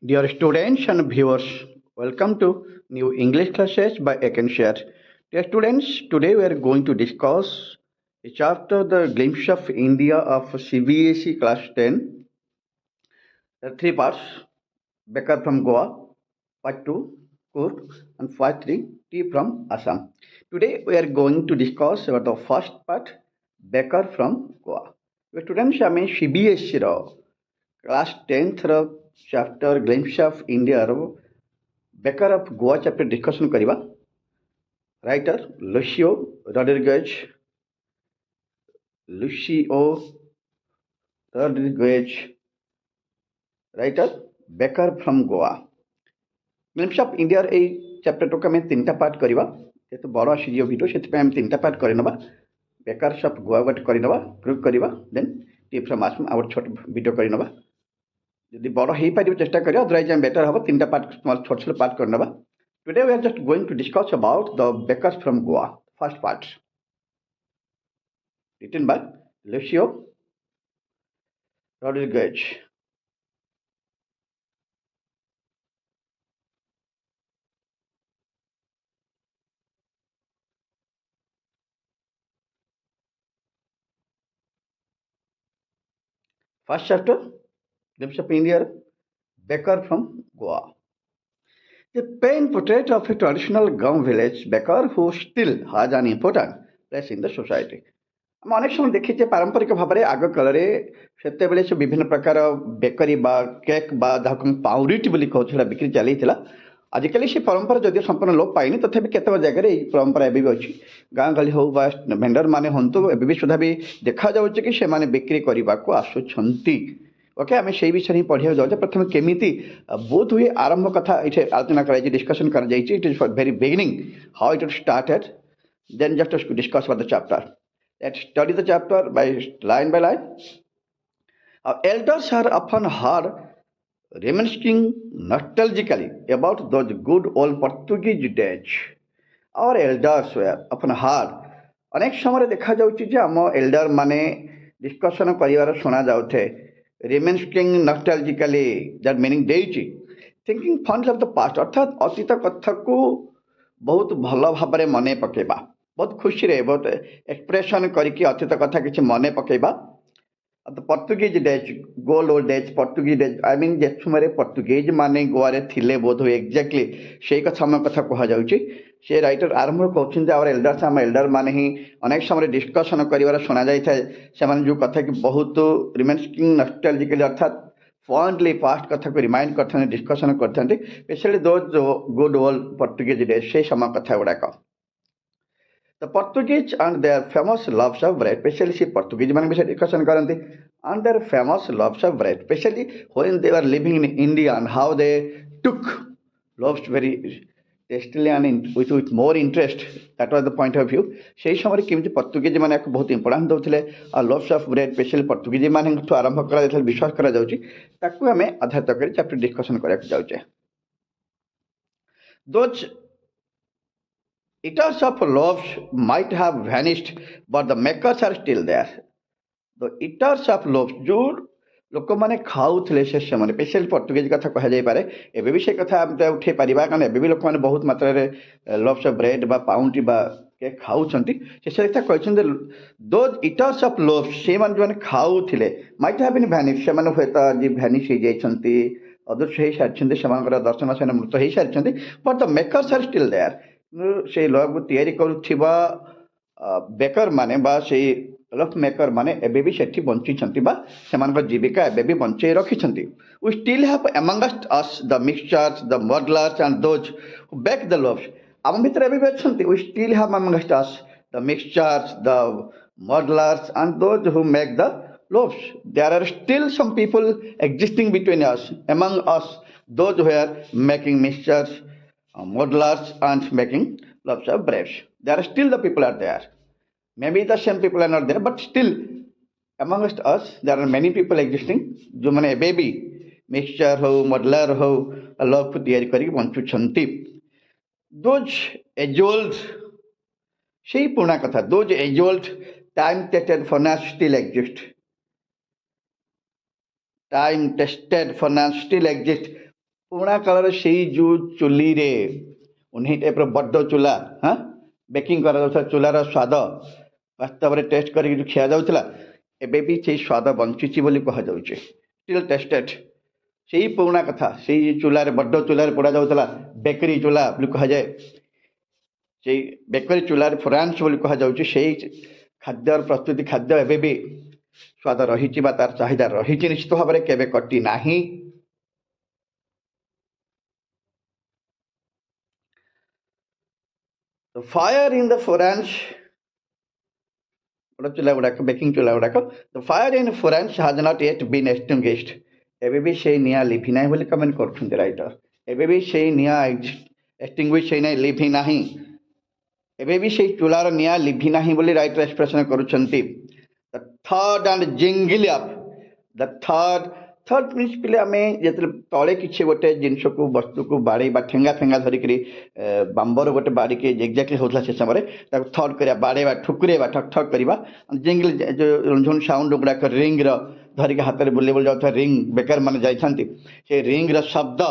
Dear students and viewers, welcome to new English classes by Share. Dear students, today we are going to discuss a chapter The Glimpse of India of CBSE class 10. There are three parts: Becker from Goa, part 2, Kurk, and part 3, T from Assam. Today we are going to discuss about the first part, Becker from Goa. Dear students, ଆମେ CBSE ର class 10ର chapter glimpses of ଇଣ୍ଡିଆର baker of Goa chapter discussion କରିବା। Writer Lucio Rodrigues writer baker from Goa. Glimpses of ଇଣ୍ଡିଆର ଏଇ ଚାପ୍ଟରଟାକୁ ଆମେ ତିନିଟା part କରିବା, ଯେହେତୁ ବଡ଼ ଆସିଯିବ ଭିଡ଼ିଓ, ସେଥିପାଇଁ ଆମେ ତିନିଟା ପାର୍ଟ କରିନେବା। ବେକର୍ସ ଅଫ୍ ଗୋଆ ଗୋଟେ କରିନେବା, ଗ୍ରୁପ୍ କରିବା, ଦେନ୍ ଟି ଫ୍ରମ୍ ଆସାମ ଆଉ ଗୋଟେ ଛୋଟ ଭିଡ଼ିଓ କରିନେବା। ଯଦି ବଡ଼ ହେଇପାରିବ ଚେଷ୍ଟା କରିବା, ଅଦରୱାଇଜ୍ ଆମେ ବେଟର ହେବ ତିନିଟା ପାର୍ଟ ଛୋଟ ଛୋଟ ପାର୍ଟ କରିନେବା। Today we are just going to discuss about the Beckers from Goa, first part, written by Lucio Rodriguez. First chapter, Glimpse of India, Becker from Goa. The paint portrait of a traditional Gaon village Becker who still has an important place in the society. ଆମେ ଅନେକ ସମୟ ଦେଖିଛେ ପାରମ୍ପରିକ ଭାବରେ ଆଗ କାଳରେ ସେତେବେଳେ ସେ ବିଭିନ୍ନ ପ୍ରକାର ବେକରୀ ବା କେକ୍ ବା ଯାହାକୁ ଆମେ ପାଉରିଟି ବୋଲି କହୁଛୁ ସେଟା ବିକ୍ରି ଚାଲିଥିଲା। ଆଜିକାଲି ସେ ପରମ୍ପରା ଯଦିଓ ସମ୍ପୂର୍ଣ୍ଣ ଲୋପ ପାଇନି, ତଥାପି କେତେକ ଜାଗାରେ ଏଇ ପରମ୍ପରା ଏବେ ବି ଅଛି। ଗାଁ ଗହଳି ହଉ ବା ଭେଣ୍ଡର ମାନେ ହୁଅନ୍ତୁ, ଏବେ ବି ସୁଦ୍ଧା ବି ଦେଖାଯାଉଛି କି ସେମାନେ ବିକ୍ରି କରିବାକୁ ଆସୁଛନ୍ତି। ଓକେ, ଆମେ ସେଇ ବିଷୟରେ ହିଁ ପଢ଼ିବାକୁ ଯାଉଛେ। ପ୍ରଥମେ କେମିତି ବୋଧ ହୁଏ ଆରମ୍ଭ କଥା ଏଠି ଆଲୋଚନା କରାଯାଇଛି, ଡିସ୍କସନ୍ କରାଯାଇଛି। It is for very beginning how it started, then just discuss for the chapter. Let's study the chapter by line. Our elders are often heard reminiscing nostalgically about those good old Portuguese days. Our elders were often heard. ଅନେକ ସମୟରେ ଦେଖାଯାଉଛି ଯେ ଆମ elder ମାନେ discussion କରିବାର ଶୁଣାଯାଉଥାଏ। Reminiscing nostalgically that meaning ଦେଇଛି thinking fonds of the past, ଅର୍ଥାତ୍ ଅତୀତ କଥାକୁ ବହୁତ ଭଲ ଭାବରେ ମନେ ପକାଇବା, ବହୁତ ଖୁସିରେ ବହୁତ ଏକ୍ସପ୍ରେସନ୍ କରିକି ଅତୀତ କଥା କିଛି ମନେ ପକାଇବା। Portuguese days, gold old days, Portuguese days, I mean ଯେ ସମୟରେ ପର୍ତ୍ତୁଗୀଜ ମାନେ ଗୋଆରେ ଥିଲେ ବୋଧ ହୁଏ, ଏକ୍ଜାକ୍ଟଲି ସେଇ ସମୟ କଥା କୁହାଯାଉଛି। ସେ ରାଇଟର ଆରମ୍ଭ କହୁଛନ୍ତି ଆମର ଏଲ୍ଡର୍ସ, ଆମ ଏଲ୍ଡର ମାନେ ହିଁ ଅନେକ ସମୟରେ ଡିସ୍କସନ୍ କରିବାର ଶୁଣାଯାଇଥାଏ। ସେମାନେ ଯେଉଁ କଥାକି ବହୁତ ରିମିନିସ୍କିଂ ନଷ୍ଟାଲଜିକାଲି ଅର୍ଥାତ୍ ଫଣ୍ଡଲି ପାଷ୍ଟ କଥାକୁ ରିମାଇଣ୍ଡ କରିଥାନ୍ତି, ଡିସ୍କସନ୍ କରିଥାନ୍ତି, specially those good old Portuguese days, ସେଇ ସମୟ କଥା ଗୁଡ଼ାକ। The Portuguese and their famous loves of bread, especially see Portuguese man विषय discussion करते and their famous loves of bread, especially when they were living in India and how they took loves very tastily and with more interest. That was the point of view. সেই সময় কেମିତି ପର୍ତ୍ତୁଗୀଜ ମାନେ ୟାକୁ ବହୁତ importance ଦେଉଥିଲେ ଆଉ loaves of bread specially Portuguese ମାନଙ୍କଠୁ ଆରମ୍ଭ କରାଯାଇଥିଲା, ବିଶ୍ୱାସ କରାଯାଉଛି। ତାକୁ ଆମେ ଆଧାରିତ କରି ଚାପ୍ଟର ଡିସ୍କସନ୍ କରିବାକୁ ଯାଉଛେ। Those eaters of loaves might have vanished, but the makers are still there. The eaters of loaves, ଯେଉଁ ଲୋକମାନେ ଖାଉଥିଲେ ସେ ସମୟରେ, ସ୍ପେଶାଲି ପର୍ତ୍ତୁଗୀଜ କଥା କୁହାଯାଇପାରେ, ଏବେ ବି ସେ କଥା ଆମେ ଉଠାଇ ପାରିବା, କାରଣ ଏବେ ବି ଲୋକମାନେ ବହୁତ ମାତ୍ରାରେ ଲଭ୍ସ ଅଫ୍ ବ୍ରେଡ୍ ବା ପାଉଁଟି ବା କେକ୍ ଖାଉଛନ୍ତି। ସେ କଥା କହିଛନ୍ତି ଦୋଜ୍ ଇଟର୍ସ ଅଫ୍ ଲୋଭ୍ସ, ସେମାନେ ଯେଉଁମାନେ ଖାଉଥିଲେ, ମାଇଟ୍ ହାଭ୍ ବିନ୍ ଭ୍ୟାନିଶ୍, ସେମାନେ ହୁଏତ ଆଜି ଭ୍ୟାନିଶ୍ ହେଇଯାଇଛନ୍ତି, ଅଦୃଶ୍ୟ ହେଇସାରିଛନ୍ତି, ସେମାନଙ୍କର ଦର୍ଶନ ସେମାନେ ମୃତ ହେଇସାରିଛନ୍ତି। But the makers are still there, ସେଇ ଲଭ୍କୁ ତିଆରି କରୁଥିବା ବେକର ମାନେ ବା ସେଇ ଲଭ୍ ମେକର ମାନେ ଏବେ ବି ସେଠି ବଞ୍ଚିଛନ୍ତି ବା ସେମାନଙ୍କର ଜୀବିକା ଏବେ ବି ବଞ୍ଚେଇ ରଖିଛନ୍ତି। We still have amongst us the mixtures, the modelers and those who bake the loaves. ଆମ ଭିତରେ ଏବେ ବି ଅଛନ୍ତି। We still have amongst us the mixtures, the modelers and those who make the loaves. There are still some people existing between us, among us, those who are making mixtures, modelers and making loaves of breads. There are still the people are there. Maybe the same people are not there, but still amongst us there are many people existing ଯେଉଁମାନେ ଏବେ ବି mixture ହଉ, ମଡେଲର ହଉ, ଲଭ୍କୁ ତିଆରି କରିକି ବଞ୍ଚୁଛନ୍ତି। Those age old, ସେଇ ପୁରୁଣା କଥା, those age old time tested furnace still exist. Time tested finance still exists. ପୁରୁଣା କାଳରେ ସେଇ ଯେଉଁ ଚୁଲିରେ ଉନ୍ନୀ ଟାଇପ୍ର ବଡ଼ ଚୁଲା, ହଁ, ବେକିଂ କରାଯାଉଥିଲା ଚୁଲାର ସ୍ୱାଦ ବାସ୍ତବରେ ଟେଷ୍ଟ କରିକି ଯେଉଁ ଖିଆଯାଉଥିଲା, ଏବେ ବି ସେଇ ସ୍ୱାଦ ବଞ୍ଚିଛି ବୋଲି କୁହାଯାଉଛି। ଷ୍ଟିଲ୍ ଟେଷ୍ଟେଡ୍ ସେଇ ପୁରୁଣା କଥା, ସେଇ ଚୁଲାରେ ବଡ଼ ଚୁଲାରେ ପୋଡ଼ାଯାଉଥିଲା, ବେକରୀ ଚୁଲା ବୋଲି କୁହାଯାଏ। ସେଇ ବେକରୀ ଚୁଲାରେ ଫ୍ରାନ୍ସ ବୋଲି କୁହାଯାଉଛି। ସେଇ ଖାଦ୍ୟର ପ୍ରସ୍ତୁତି ଖାଦ୍ୟ ଏବେ ବି ସ୍ୱାଦ ରହିଛି ବା ତାର ଚାହିଦା ରହିଛି ନିଶ୍ଚିତ ଭାବରେ, କେବେ କଟି ନାହିଁ। ଫାୟାର ଇନ୍ ଦ ଫ୍ରାନ୍ସ ବଡ଼ ଚୁଲା ଗୁଡ଼ାକ, ବେକିଂ ଚୁଲା ଗୁଡ଼ାକ, the fire in furnace has not yet been extinguished. ଏବେ ବି ସେଇ ନିଆଁ ଲିଭି ନାହିଁ ବୋଲି କମେଣ୍ଟ କରୁଛନ୍ତି ରାଇଟର। ଏବେ ବି ସେଇ ନିଆଁ ଏକ୍ସଟିଂଗୁଇଶ ହେଇନାହିଁ, ଲିଭି ନାହିଁ। ଏବେ ବି ସେଇ ଚୁଲାର ନିଆଁ ଲିଭି ନାହିଁ ବୋଲି ରାଇଟର ଏକ୍ସପ୍ରେସନ କରୁଛନ୍ତି। The third and jingle of the third principal, ଆମେ ଯେତେବେଳେ ତଳେ କିଛି ଗୋଟେ ଜିନିଷକୁ ବସ୍ତୁକୁ ବାଡ଼େଇବା, ଠେଙ୍ଗା ଫେଙ୍ଗା ଧରିକିରି ବାମ୍ବର ଗୋଟେ ବାଡ଼ିକି ଏକ୍ଜାକ୍ଟଲି ହେଉଥିଲା ସେ ସମୟରେ, ତାକୁ ଥର୍ଡ କରିବା, ବାଡ଼େଇବା, ଠୁକୁରେଇବା, ଠକ୍ ଠକ୍ କରିବା। ଜିଙ୍ଗଲ ଯେଉଁ ରୁଣଝୁଣ ସାଉଣ୍ଡ ଗୁଡ଼ାକ, ରିଙ୍ଗର ଧରିକି ହାତରେ ବୁଲି ବୁଲି ଯାଉଥିବା ରିଙ୍ଗ ବେକାର ମାନେ ଯାଇଥାନ୍ତି, ସେ ରିଙ୍ଗର ଶବ୍ଦ,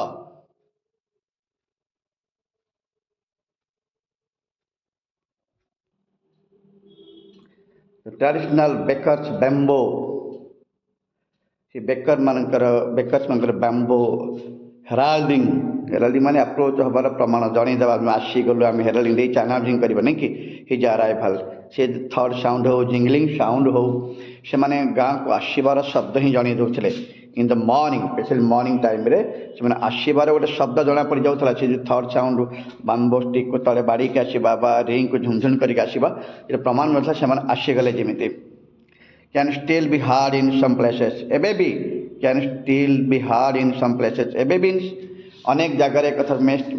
ଟ୍ରାଡିସନାଲ ବେକର୍ସ ବ୍ୟାମ୍ବୋ, ସେ ବେକର୍ସ ମାନଙ୍କର ବ୍ୟାମ୍ବୋ ହେରାଲ୍ଡିଂ ମାନେ ଆପ୍ରୋଚ ହେବାର ପ୍ରମାଣ ଜଣେଇଦେବା, ଆମେ ଆସିଗଲୁ, ଆମେ ହେରାଲ୍ଡିଂ ଦେଇ ଆନାଉନ୍ସିଂ କରିବା ନାଇଁ କି ହିଜ୍ ଆରାଇଭାଲ। ସେ ଥର୍ଡ ସାଉଣ୍ଡ ହଉ, ଜିଙ୍ଗଲିଂ ସାଉଣ୍ଡ ହଉ, ସେମାନେ ଗାଁକୁ ଆସିବାର ଶବ୍ଦ ହିଁ ଜଣେଇ ଦେଉଥିଲେ। In the morning, specially morning ଟାଇମ୍ରେ ସେମାନେ ଆସିବାର ଗୋଟେ ଶବ୍ଦ ଜଣାପଡ଼ି ଯାଉଥିଲା। ସେ ଯେଉଁ ଥର୍ଡ ସାଉଣ୍ଡ, ବାମ୍ବୋ ଷ୍ଟିକ୍କୁ ତଳେ ବାଡ଼ିକି ଆସିବା ବା ରିଙ୍ଗକୁ ଝୁଣଝୁଣ କରିକି ଆସିବା, ଏଟା ପ୍ରମାଣ ମିଳୁଥିଲା ସେମାନେ ଆସିଗଲେ ଯେମିତି। can still be hard in some places, ଏବେ ବି can still be hard in some places, ଏବେ ବି ଅନେକ ଜାଗାରେ କଥା,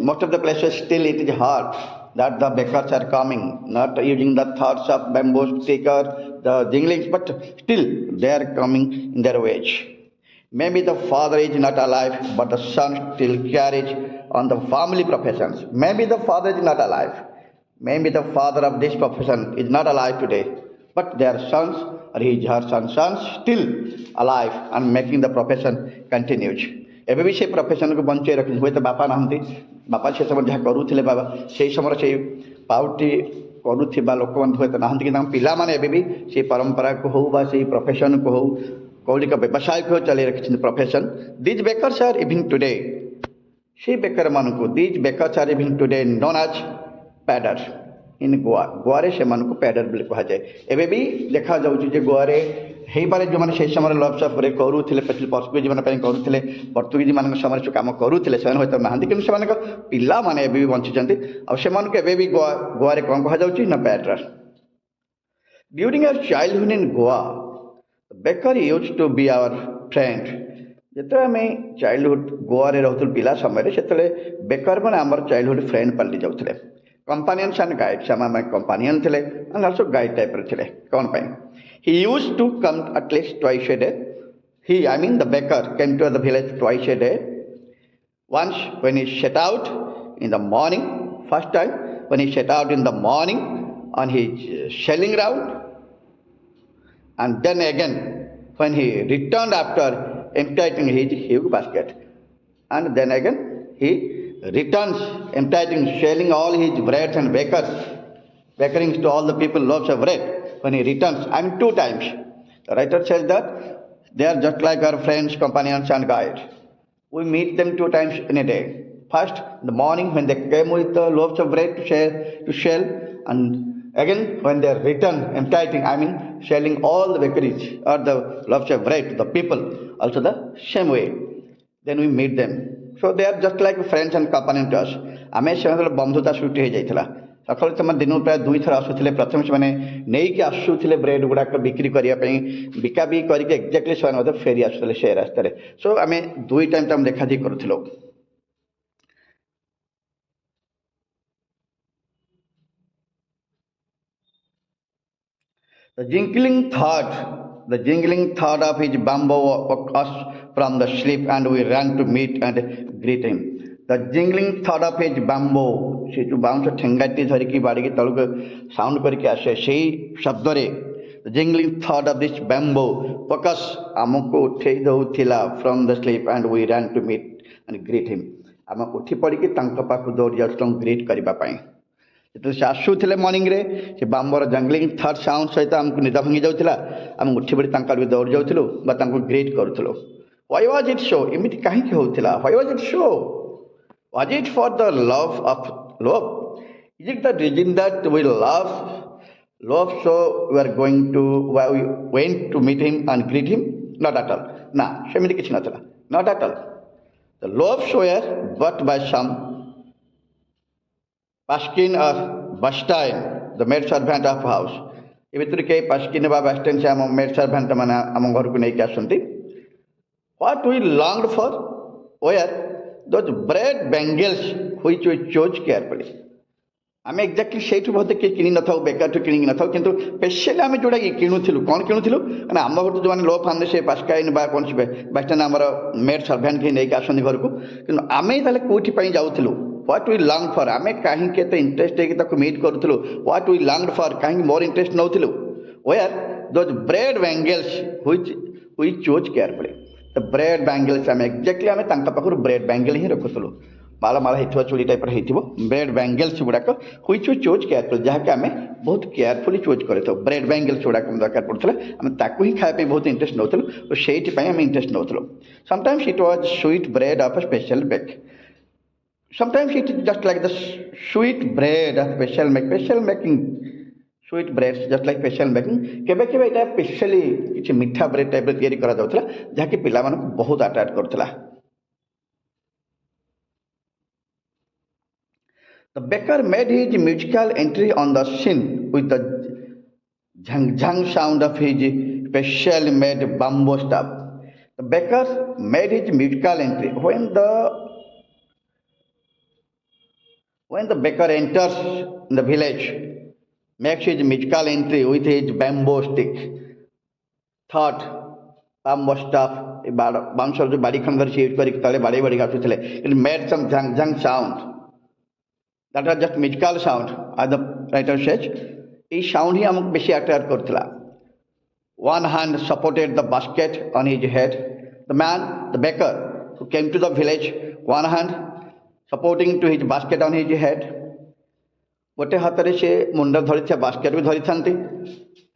most of the places still it is hard that the bakers are coming, not using the thoughts of bamboo stick or the jinglings, but still they are coming in their wage. Maybe the father is not alive, but the son still carries on the family professions. Maybe the father is not alive, maybe the father of this profession is not alive today, but their sons or his her sons still alive and making the profession continues. ଏବେ ବି ସେ ପ୍ରଫେସନକୁ ବଞ୍ଚାଇ ରଖିଛି। ହୁଏତ ବାପା ନାହାନ୍ତି, ବାପା ସେ ସମୟରେ ଯାହା କରୁଥିଲେ, ବାବା ସେଇ ସମୟରେ ସେଇ ପାଉଟି କରୁଥିବା ଲୋକମାନେ ହୁଏତ ନାହାନ୍ତି, କିନ୍ତୁ ତାଙ୍କ ପିଲାମାନେ ଏବେ ବି ସେଇ ପରମ୍ପରାକୁ ହଉ ବା ସେଇ ପ୍ରଫେସନକୁ ହଉ, କୌଳିକ ବ୍ୟବସାୟକୁ ହଉ ଚଲେଇ ରଖିଛନ୍ତି profession. These bakers are even today, ସେଇ ବେକରମାନଙ୍କୁ, these bakers are even today known as pader in Goa. ଗୋଆରେ ସେମାନଙ୍କୁ ପ୍ୟାଡର ବୋଲି କୁହାଯାଏ। ଏବେ ବି ଦେଖାଯାଉଛି ଯେ ଗୋଆରେ ହେଇପାରେ ଯେଉଁମାନେ ସେହି ସମୟରେ ଲଭ୍ସ ଅଫ୍ ବ୍ରେକ୍ କରୁଥିଲେ, ପର୍ତ୍ତୁଗୀଜ ମାନଙ୍କ ପାଇଁ କରୁଥିଲେ, ପର୍ତ୍ତୁଗୀଜ ମାନଙ୍କ ସମୟରେ ଯେଉଁ କାମ କରୁଥିଲେ ସେମାନେ ହୁଏତ ନାହାନ୍ତି, କିନ୍ତୁ ସେମାନଙ୍କ ପିଲାମାନେ ଏବେ ବି ବଞ୍ଚିଛନ୍ତି। ଆଉ ସେମାନଙ୍କୁ ଏବେ ବି ଗୋଆରେ କ'ଣ କୁହାଯାଉଛି ନା pader. During our childhood in Goa, baker used to be our friend. ଯେତେବେଳେ ଆମେ ଚାଇଲ୍ଡହୁଡ୍ ଗୋଆରେ ରହୁଥିଲୁ ପିଲା ସମୟରେ, ସେତେବେଳେ ବେକର ମାନେ ଆମର ଚାଇଲ୍ଡହୁଡ୍ ଫ୍ରେଣ୍ଡ ପାଲଟି ଯାଉଥିଲେ। କମ୍ପାନିଅନ୍ସ ଆଣ୍ଡ ଗାଇଡ୍ସ, ଆମେ କମ୍ପାନିଅନ୍ ଥିଲେ ଆଣ୍ଡ ଅଲସୋ ଗାଇଡ୍ ଟାଇପ୍ର ଥିଲେ। କ'ଣ ପାଇଁ? He used to come at least twice a day. The baker came to the village twice a day. Once when he set out in the morning, first time when he set out in the morning on his shelling round, and then again when he returned after emptying his huge basket, and then again he returns emptying, selling all his breads and bakerings to all the people loaves of bread. When he returns, two times. The writer says that they are just like our friends, companions and guides. We meet them 2 times in a day. First, in the morning when they came with the loaves of bread to sell, and again when they return emptying, selling all the bakeries or the loaves of bread to the people, also the same way. Then we meet them. So they are just like friends and companions to us. ଆମେ ସେମାନଙ୍କର ବନ୍ଧୁତା ସୃଷ୍ଟି ହେଇଯାଇଥିଲା। ସକାଳୁ ସେମାନେ ଦିନକୁ ପ୍ରାୟ 2 ଥର ଆସୁଥିଲେ। ପ୍ରଥମେ ସେମାନେ ନେଇକି ଆସୁଥିଲେ ବ୍ରେଡ୍ ଗୁଡ଼ାକ ବିକ୍ରି କରିବା ପାଇଁ, ବିକାବିକି କରିକି ଏକ୍ଜାକ୍ଟଲି ସେମାନେ ମଧ୍ୟ ଫେରି ଆସୁଥିଲେ ସେ ରାସ୍ତାରେ। ସୋ ଆମେ 2 ଟାଇମ୍ ଆମେ ଦେଖାଦେଖି କରୁଥିଲୁ। The jingling thought of his bamboo woke us from the sleep, and we ran to meet and greet him. The jingling thought of his bamboo, ସେ ଯେଉଁ ବାଉଁଶ ଠେଙ୍ଗାଟି ଧରିକି ବାଡ଼ିକି ତଳକୁ ସାଉଣ୍ଡ କରିକି ଆସେ, ସେଇ ଶବ୍ଦରେ The jingling thought of this bamboo focus ଆମକୁ ଉଠେଇ ଦେଉଥିଲା from the sleep and we ran to meet and greet him. ଆମେ ଉଠି ପଡ଼ିକି ତାଙ୍କ ପାଖକୁ ଦୌଡ଼ି ଯାଉଥିଲୁ ଗ୍ରିଟ୍ କରିବା ପାଇଁ। ଯେତେବେଳେ ସେ ଆସୁଥିଲେ ମର୍ଣ୍ଣିଂରେ ସେ ବାମ୍ବର ଜଙ୍ଗଲିଂ ଥଟ୍ ସାଉଣ୍ଡ ସହିତ ଆମକୁ ନିଦ ଭାଙ୍ଗି ଯାଉଥିଲା। ଆମେ ଉଠି ପଡ଼ି ତାଙ୍କ ଆଡ଼କୁ ଦୌଡ଼ି ଯାଉଥିଲୁ ବା ତାଙ୍କୁ ଗ୍ରିଟ୍ କରୁଥିଲୁ। Why was it so? ଏମିତି କାହିଁକି ହେଉଥିଲା? Why was it so? Was it for the love of love? Is it the reason that we love so we are going to we went to meet him and greet him? Not at all. ନା ସେମିତି କିଛି ନଥିଲା। Not at all. The loaves were bought by some Pashkin or Bastine, the maid servant of house. ଏ ଭିତରୁ କେହି ପାସ୍କିନ୍ ବା ବାଷ୍ଟାଇନ୍ ସେ ଆମ made servant ମାନେ ଆମ ଘରକୁ ନେଇକି ଆସନ୍ତି। What we longed for were those bread bangles which we chose carefully. ଆମେ ଏକ୍ଜାକ୍ଟଲି ସେଇଠୁ ବୋଧେ କିଏ କିଣି ନଥାଉ, ବେକାରଠୁ କିଣିକି ନଥାଉ, କିନ୍ତୁ ସ୍ପେଶିଆଲି ଆମେ ଯେଉଁଟାକି କିଣୁଥିଲୁ, କ'ଣ କିଣୁଥିଲୁ ମାନେ ଆମ ଘରକୁ ଯେଉଁମାନେ ଲୋପ ଆଣନ୍ତି ସେ ପାସ୍କାଇନ୍ ବା କୌଣସି ବାଷ୍ଟାଇନ୍ ଆମର ମେଡ୍ ସର୍ଭାଣ୍ଟ କେହି ନେଇକି ଆସନ୍ତି ଘରକୁ, କିନ୍ତୁ ଆମେ ତାହେଲେ କେଉଁଠି ପାଇଁ ଯାଉଥିଲୁ? What we longed for, ଆମେ କାହିଁକି ଏତେ ଇଣ୍ଟରେଷ୍ଟ ହେଇକି ତାକୁ ମିଟ୍ କରୁଥିଲୁ? What we longed for, କାହିଁକି ମୋର interest ନେଉଥିଲୁ? Where those bread bangles which we chose carefully. The bread bangles ଆମେ ଏକ୍ଜାକ୍ଟଲି ଆମେ ତାଙ୍କ ପାଖରୁ ବ୍ରେଡ୍ ବ୍ୟାଙ୍ଗେଲ୍ ହିଁ ରଖୁଥିଲୁ। ମାଳ ମାଳ ହେଇଥିବା ଚୁଡ଼ି ଟାଇପ୍ର ହେଇଥିବ ବ୍ରେଡ୍ ବ୍ୟାଙ୍ଗେଲ୍ସ ଗୁଡ଼ାକ ହୁଇଚ୍ ୱି ଚୋଜ୍ କେୟାରଫୁଲି, ଯାହାକି ଆମେ ବହୁତ କେୟାରଫୁଲି ଚୋଜ୍ କରିଥାଉ। ବ୍ରେଡ୍ ବ୍ୟାଙ୍ଗେଲ୍ସ ଗୁଡ଼ାକ ଦରକାର ପଡ଼ୁଥିଲା, ଆମେ ତାକୁ ହିଁ ଖାଇବା ପାଇଁ ବହୁତ ଇଣ୍ଟରେଷ୍ଟ ନେଉଥିଲୁ ଓ ସେଇଥିପାଇଁ ଆମେ ଇଣ୍ଟରେଷ୍ଟ ନେଉଥିଲୁ। Sometimes it was sweet bread of a special bake, sometimes it is just like the sweet bread of special making, sweet breads just like special making। କେବେ କେବେ ଏଇଟା ସ୍ପେଶାଲି କିଛି ମିଠା ବ୍ରେଡ୍ ଟାଇପ୍ର ତିଆରି କରାଯାଉଥିଲା ଯାହାକି ପିଲାମାନଙ୍କୁ ବହୁତ ଆଟ୍ରାକ୍ଟ କରୁଥିଲା। The baker made his musical entry on the scene with the zhang zhang sound of his specially made bamboo staff. The baker made his musical entry when the baker enters the village, makes his musical entry with his bamboo stick, thought bamboo staff, ବାଉଁଶର ଯେଉଁ ବାଡ଼ି ଖଣ୍ଡ ଧରି ସେ use କରିକି ତଳେ ବାଡ଼େଇ ବାଡ଼େଇକି ଆସୁଥିଲେ। It made some zhang zhang sound. That was just musical sound, as the writer says. এই সাউন্ড ହିଁ ଆମକୁ ବେଶୀ ଆଟ୍ରାକ୍ଟ କରୁଥିଲା। One hand supported the basket on his head. The man, the baker, who came to the village, one hand supporting to his basket on his head. ଗୋଟେ ହାତରେ ସେ ମୁଣ୍ଡ ଧରିଥିବା ବାସ୍କେଟ୍ ବି ଧରିଥାନ୍ତି।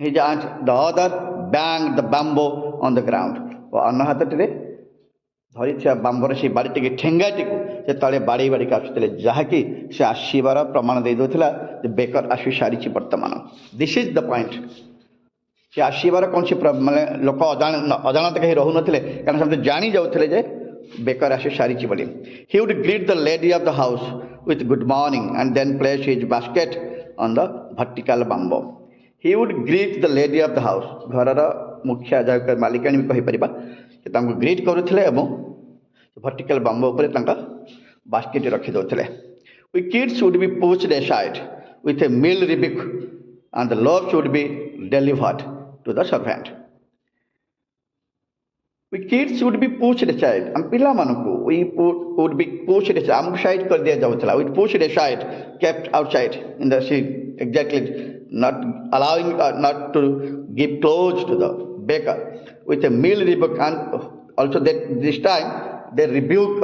His hand, the other banged the bamboo on the ground. ଓ ଅନ୍ୟ ହାତଟିରେ ଧରିଥିବା ବାମ୍ବର ସେଇ ବାଡ଼ିଟିକି ଠେଙ୍ଗାଟିକୁ ସେ ତଳେ ବାଡ଼େଇ ବାଡ଼ିକି ଆସୁଥିଲେ, ଯାହାକି ସେ ଆସିବାର ପ୍ରମାଣ ଦେଇ ଦେଉଥିଲା ଯେ ବେକର ଆସି ସାରିଛି ବର୍ତ୍ତମାନ। This is the point. ସେ ଆସିବାର କୌଣସି ମାନେ ଲୋକ ଅଜାଣତ କେହି ରହୁନଥିଲେ, କାରଣ ସମସ୍ତେ ଜାଣି ଯାଉଥିଲେ ଯେ ବେକର ଆସି ସାରିଛି ବୋଲି। He would greet the lady of the house with good morning and then place his basket on the vertical bamboo. He would greet the lady of the house, ଘରର ମୁଖିଆ ଯାହାକୁ ମାଲିକାଣୀ ବି କହିପାରିବା, ସେ ତାଙ୍କୁ ଗ୍ରିଟ୍ କରୁଥିଲେ ଏବଂ ଭର୍ଟିକାଲ ବାମ୍ବୋ ଉପରେ ତାଙ୍କ basket ରଖିଦେଉଥିଲେ। We kids would be pushed aside with a meal rebuke and the loaves would be delivered to the servant. We kids would be pushed aside, ଆମ ପିଲାମାନଙ୍କୁ would be pushed aside, ଆମକୁ side କରିଦିଆଯାଉଥିଲା। We pushed aside, kept outside in the seat, exactly not allowing not to give close to the baker with a meal rebuke, and also that this time they rebuked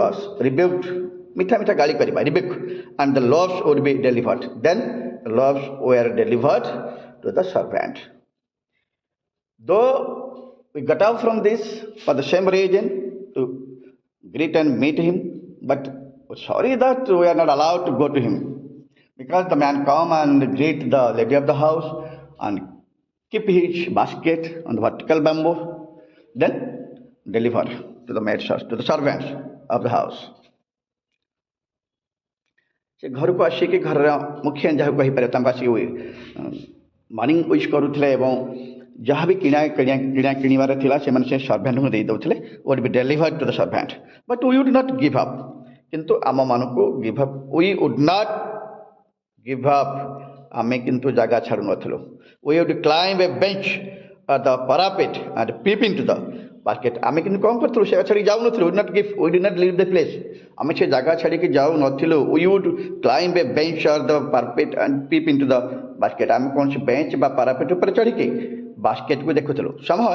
ମିଠା ମିଠା ଗାଳି କରିବା, rebuke, and the loaves would be delivered. Then the loaves were delivered to the servant. Though we got out from this for the same reason, to greet and meet him, but sorry that we are not allowed to go to him, because the man come and greet the lady of the house and keep his basket on the vertical bamboo, then deliver to the maids, to the servants of the house. ସେ ଘରକୁ ଆସିକି ଘରର ମୁଖିଆ ଯାହାକୁ କହିପାରିବ ତାଙ୍କୁ ଆସିକି morning wish କରୁଥିଲେ ଏବଂ ଯାହା ବି କିଣିବାର ଥିଲା ସେମାନେ ସେ ସର୍ଭେଣ୍ଟଙ୍କୁ ଦେଇ ଦେଉଥିଲେ। would be delivered to the servant, but we would not give up, କିନ୍ତୁ ଆମମାନଙ୍କୁ we would not give up, ଆମେ କିନ୍ତୁ ଜାଗା ଛାଡ଼ୁନଥିଲୁ। We would climb a bench at the parapet and peep into the basket. ଆମେ କିନ୍ତୁ କ'ଣ କରୁଥିଲୁ, ସେ ଛାଡ଼ିକି ଯାଉନଥିଲୁ। we did not leave the place, ଆମେ ସେ ଜାଗା ଛାଡ଼ିକି ଯାଉନଥିଲୁ। We would climb a bench or the parapet and peep into the basket. ଆମେ କୌଣସି ବେଞ୍ଚ ବା ପାରାପେଟ ଉପରେ ଚଢ଼ିକି ବାସ୍କେଟକୁ ଦେଖୁଥିଲୁ। Somehow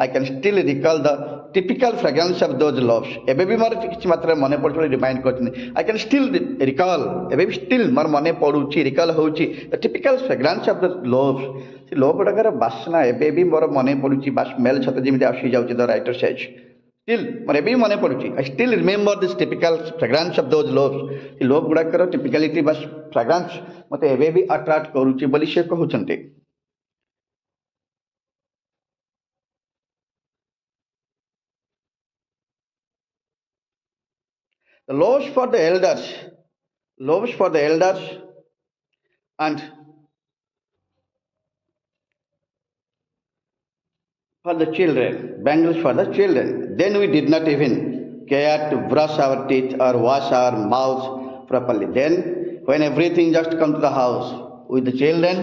I can still recall the typical fragrance of those loaves. ଏବେ ବି ମୋର କିଛି ମାତ୍ରାରେ ମନେ ପଡୁଛି ବୋଲି ରିମାଇଣ୍ଡ କରୁଛନ୍ତି। I can still recall, ଏବେ ବି still ମୋର ମନେ ପଡୁଛି, ରିକଲ୍ ହେଉଛି the typical fragrance of the loaves. ସେ ଲୋଭ ଗୁଡ଼ାକର ବାସ୍ନା ଏବେ ବି ମୋର ମନେ ପଡୁଛି ବା ସ୍ମେଲ୍ ସତ ଯେମିତି ଆସିଯାଉଛି the writer says. Still ମୋର ଏବେ ବି ମନେ ପଡୁଛି। I still remember this typical fragrance of those loaves. ସେ ଲୋଭ ଗୁଡ଼ାକର ଟିପିକାଲିଟି ବା fragrance ମୋତେ ଏବେ ବି ଆଟ୍ରାକ୍ଟ କରୁଛି ବୋଲି ସେ କହୁଛନ୍ତି। The loaves for the elders and for the children, bangles for the children. Then we did not even care to brush our teeth or wash our mouths properly. Then, when everything just come to the house with the children,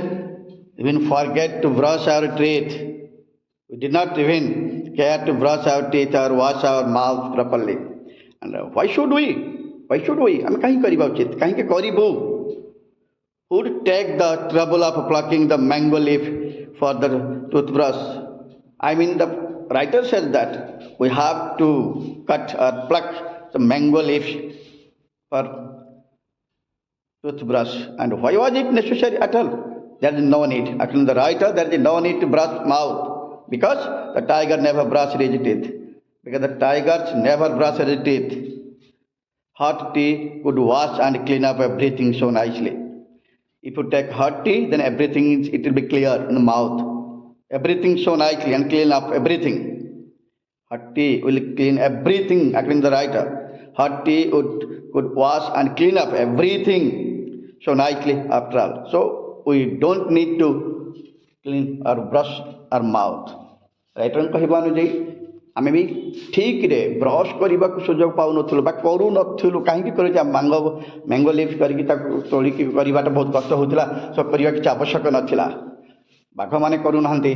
even forget to brush our teeth. We did not even care to brush our teeth or wash our mouths properly. And why should we? ଆମେ କାହିଁକି କରିବା ଉଚିତ? କାହିଁକି କରିବୁ? Who would take the trouble of plucking the mango leaf for the toothbrush? I mean, the writer says that we have to cut or pluck the mango leaves for toothbrush. And why was it necessary at all? There is no need. According to the writer, there is no need to brush mouth because the tiger never brushed his teeth. Because the tigers never brush his teeth. Hot tea could wash and clean up everything so nicely. If you take hot tea, then everything it will be clear in the mouth. Everything so nicely and clean up everything. Hot tea will clean everything, according to the writer. Hot tea could wash and clean up everything so nicely after all. So we don't need to clean or brush our mouth. Writer କହିବା ଅନୁଯାୟୀ ଆମେ ବି ଠିକରେ brush କରିବାକୁ ସୁଯୋଗ ପାଉନଥିଲୁ ବା କରୁନଥିଲୁ। କାହିଁକି କରୁଛେ? Mango leaf କରିକି ତାକୁ ତୋଳିକି କରିବାଟା ବହୁତ କଷ୍ଟ ହେଉଥିଲା। ସବ କରିବା କିଛି ଆବଶ୍ୟକ ନଥିଲା। ବାଘମାନେ କରୁନାହାନ୍ତି,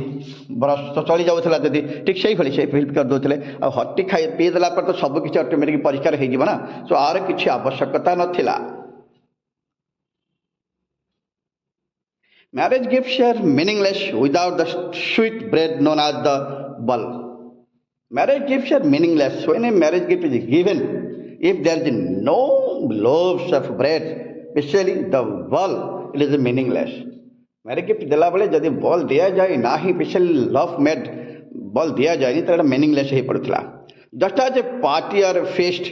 ବ୍ରଶ ତ ଚଳି ଯାଉଥିଲା ଯଦି ଠିକ୍ ସେଇଭଳି ସେ ଫିଲ୍ କରିଦେଉଥିଲେ। ଆଉ ହଟି ପିଇଦେଲା ପରେ ତ ସବୁ କିଛି ଅଟୋମେଟିକ୍ ପରିଷ୍କାର ହେଇଯିବ ନା। ସୋ ଆର କିଛି ଆବଶ୍ୟକତା ନଥିଲା। Marriage gifts are meaningless without the sweet bread known as the bulb. Marriage gifts are meaningless when a marriage gift is given if there is no loaves of bread, especially the bulb, it is meaningless. Marriage gift ଦେଲା ବେଳେ ଯଦି ball ଦିଆଯାଏ ନାହିଁ, specially love made ball ଦିଆଯାଏନି, ତାହେଲେ meaningless ହେଇପଡ଼ୁଥିଲା। Just as a party or a feast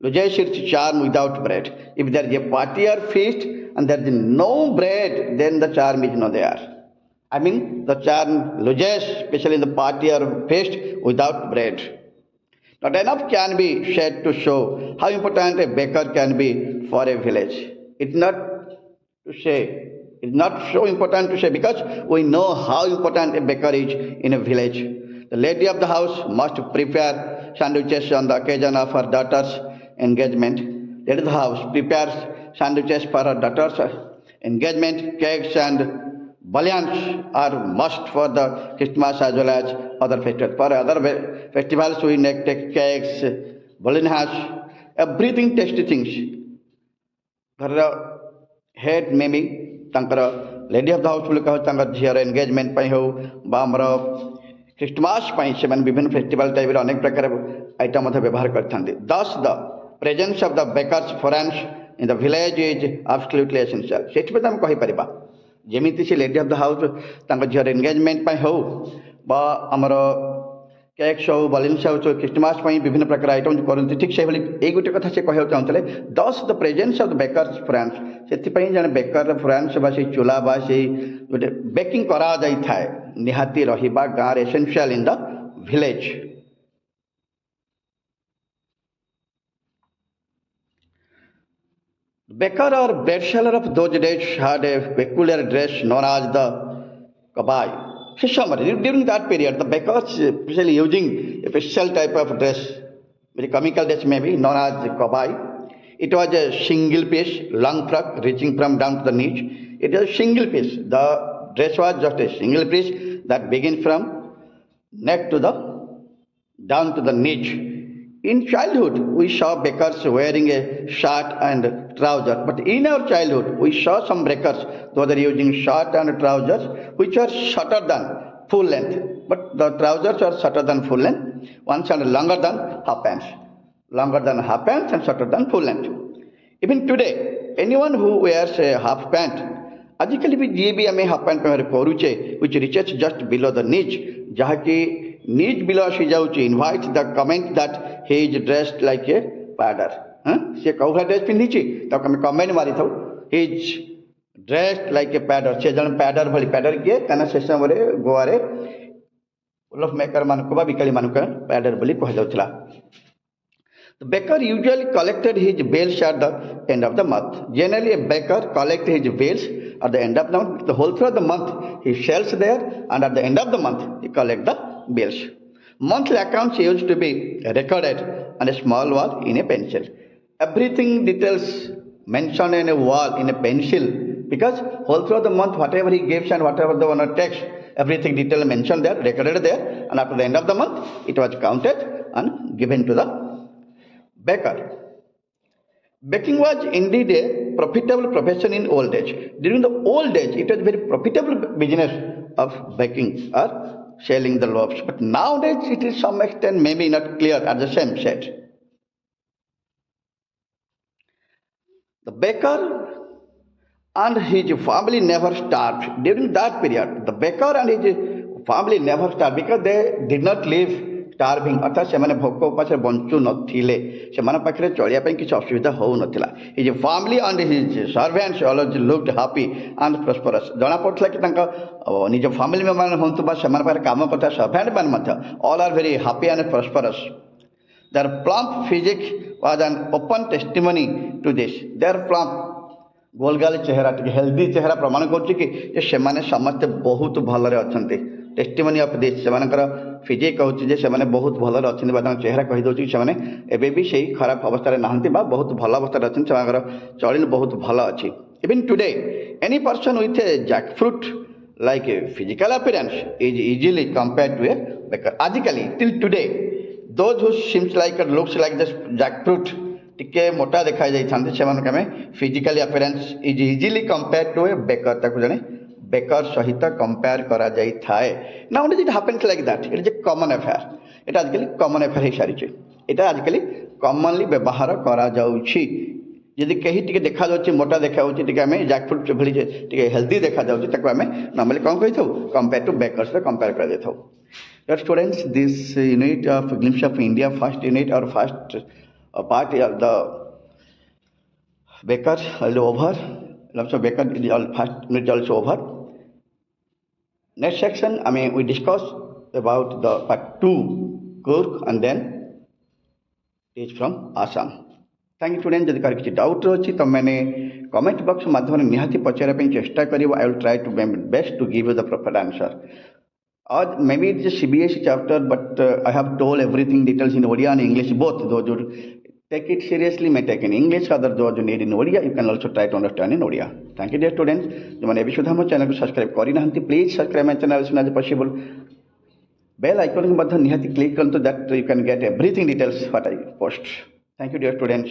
loses its charm without bread. If there is a party or feast and there is no bread, then the charm is not there. I mean, the charm loses, especially in the party or feast, without bread. Not enough can be said to show how important a baker can be for a village. It's not so important to say because we know how important a baker is in a village. The lady of the house must prepare sandwiches on the occasion of her daughter's engagement. The lady of the house prepares sandwiches for her daughter's engagement. Cakes and balians are must for the Christmas as well as other festivals. For other festivals we take cakes, balinas, everything tasty things. ଘରର head ମେମି ତାଙ୍କର lady of the house ବୋଲି କହୁ, ତାଙ୍କର ଝିଅର engagement ପାଇଁ ହେଉ ବା ଆମର ଖ୍ରୀଷ୍ଟମାସ ପାଇଁ ସେମାନେ ବିଭିନ୍ନ ଫେଷ୍ଟିଭାଲ ଟାଇପ୍ର ଅନେକ ପ୍ରକାର ଆଇଟମ୍ ମଧ୍ୟ ବ୍ୟବହାର କରିଥାନ୍ତି। Thus the presence of the baker's friends in the village is absolutely essential. ସେଥିପାଇଁ ଆମେ କହିପାରିବା ଯେମିତି ସେ ଲେଡି ଅଫ୍ ଦ ହାଉସ୍ ତାଙ୍କ ଝିଅର ଏନଗେଜମେଣ୍ଟ ପାଇଁ ହେଉ ବା ଆମର କେକ୍ସ ହେଉ, ବଲିନ୍ସ ହେଉ, ଖ୍ରୀଷ୍ଟମାସ ପାଇଁ ବିଭିନ୍ନ ପ୍ରକାର ଆଇଟମ୍ କରନ୍ତି, ଠିକ୍ ସେହିଭଳି ଏଇ ଗୋଟେ କଥା ସେ କହିବାକୁ ଚାହୁଁଥିଲେ। Thus the presence of the bakers furnace, ସେଥିପାଇଁ ଜଣେ ବେକର ଫ୍ରାନ୍ସ ବା ସେଇ ଚୁଲା ବା ସେଇ ଗୋଟେ ବେକିଂ କରାଯାଇଥାଏ ନିହାତି ରହିବା ଗାଁରେ essential in the village. Baker or bread seller of those days had a peculiar dress known as the kabai. During that period, the bakers especially using a special type of dress, very comical dress maybe, known as the kabai. It was a single piece, long frock reaching from down to the knees. It was a single piece. The dress was just a single piece that begins from neck to the down to the knees. In childhood, we saw bakers wearing a shirt and trouser. But in our childhood, we saw some bakers who were using shirt and trousers which are shorter than full length, but the trousers are shorter than full length. One side longer than half pants, longer than half pants and shorter than full length. Even today, anyone who wears a half pant, आजिकल भी जी भी आम half pant पेहर करुचे which reaches just below the knees जहाँकि knees below आसी जाऊँगी invite the comment that he is dressed like a pader सी कौ ड्रेस पिंधि आम कमेंट मारी था he is dressed like a pader से जन पैडर भली पैडर किए कहीं से समय गोवा उलफ मेकर मानक बिकाली मानक पैडर बोली कहुला. The baker usually collected his bills at the end of the month. Generally, a baker collects his bills at the end of the month. The whole through the month he sells there, and at the end of the month he collects the bills. Monthly accounts used to be recorded on a small wall in a pencil. Everything details mentioned in a wall in a pencil because whole through the month whatever he gives and whatever the owner takes, everything detail mentioned there, recorded there, and after the end of the month it was counted and given to the baker. Baking was indeed a profitable profession in old age. During the old age, it was a very profitable business of baking or selling the loaves. But nowadays, it is some extent maybe not clear at the same set. The baker and his family never starved. During that period, the baker and his family never starved because they did not live starving अर्थात से भोक उपास बंचु नथिले से पाखे चलिया किसी असुविधा हो नाला. His family and his servants always looked happy and prosperous जना पड़ता कि निज फैमिली मेंबर हूँ बा से काम करता सर्वेंट मैंने all are very happy and prosperous. Their plump physique was an open testimony to this. Their plump गोलगाल चेहरा हेल्दी चेहरा प्रमाण कर समस्ते बहुत भलरे अच्छा. टेस्टिमनी ऑफ दिस से फिजिक कहूँ से बहुत भलरे अच्छा चेहरा कहीदे कि से ही खराब अवस्था नहांती बहुत भल अवस्था अच्छा चलन बहुत भल अच्छी. Even today any person with a jackfruit like physical appearance is easily compared to a baker. आजिकली till today those who seems like looks like this jackfruit टिके मोटा देखा जाए physical appearance is easily compared to a baker ताको जने baker सहित compare करा जाई थाए. Now it happens like that. It is a common affair. एटा आजिकली कॉमन अफेयर हो सारी एटा आजिकली कॉमनली व्यवहार करा जाउछि. यदि कहीं टिके देखा जाउछि मोटा देखा जाउछि टिके हमें जैकफ्रूट भली टिके हेल्दी देखा जाउछि ताको हमें नॉर्मली कोन कहि थौ कंपेयर टू बेकर्स कंपेयर कर देथौ. Dear students, this unit of Glimpse of India, first unit or first part of the baker is over. Glimpse of baker is all first unit also over. Next section, we discuss about the part 2, Kurk, and then it is from Assam. Thank you students. जदि किसी doubt रही तो मैंने comment box माध्यम निहाती पचारे चेष्टा करियो. I will try to my best to give you the proper answer. Or maybe it's a CBSE chapter, but I have told everything details in Odia and English both. Those who take it seriously may take in English. Other those who need in Odia, you can also try to understand in Odia. Thank you, dear students. जो मैंने अभी सुधा channel को subscribe करी ना please subscribe my channel as soon as possible. Bell icon को निहाती click कर तो that you can get everything details what I post. Thank you, dear students.